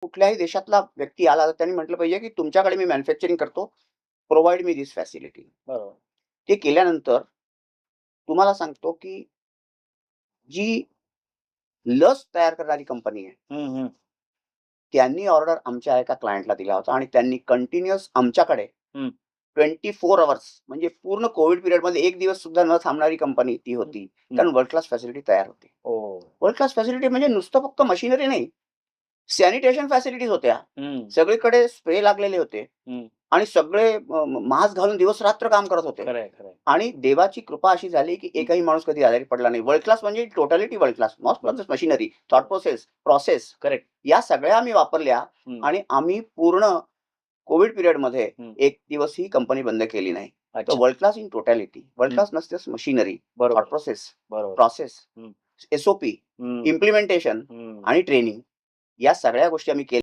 कुठल्याही देशातला व्यक्ती आला तर त्यांनी म्हटलं पाहिजे, की तुमच्याकडे मी मॅन्युफॅक्चरिंग करतो, प्रोव्हाईड मी धिस फॅसिलिटी. बरोबर. ते केल्यानंतर तुम्हाला सांगतो, की जी लस तयार करणारी कंपनी आहे, हं, हं. त्यांनी ऑर्डर आमच्या एका क्लायंटला दिला होता आणि त्यांनी कंटिन्युअस आमच्याकडे हं. 24 अवर्स म्हणजे पूर्ण कोव्हिड पिरियडमध्ये एक दिवस सुद्धा न थांबणारी कंपनी ती होती. कारण वर्ल्ड क्लास फॅसिलिटी तयार होती. ओह! वर्ल्ड क्लास फॅसिलिटी म्हणजे नुसतं फक्त मशिनरी नाही, सॅनिटेशन फॅसिलिटीज होत्या. हं, सगळीकडे स्प्रे लागलेले होते हं. आणि सगळे मास्क घालून दिवस-रात्र काम करत होते. खरंय, खरंय. आणि देवाची कृपा अशी झाली, की एकही माणूस कधी आजारी पडला नाही. वर्ल्ड क्लास म्हणजे totality world class. Not just machinery, thought process correct. या सगळ्या आम्ही वापरल्या हं. आणि आम्ही पूर्ण कोव्हिड पिरियडमध्ये हं. एक दिवस ही कंपनी बंद केली नाही. तर अच्छा. World class in totality. World हं. क्लास नसतेच मशिनरी, बरोबर, थॉट बरोबर. प्रोसेस, हं. एस-ओ-पी, हं, इम्प्लिमेंटेशन हं. आणि ट्रेनिंग या सगळ्या गोष्टी आम्ही केल्या.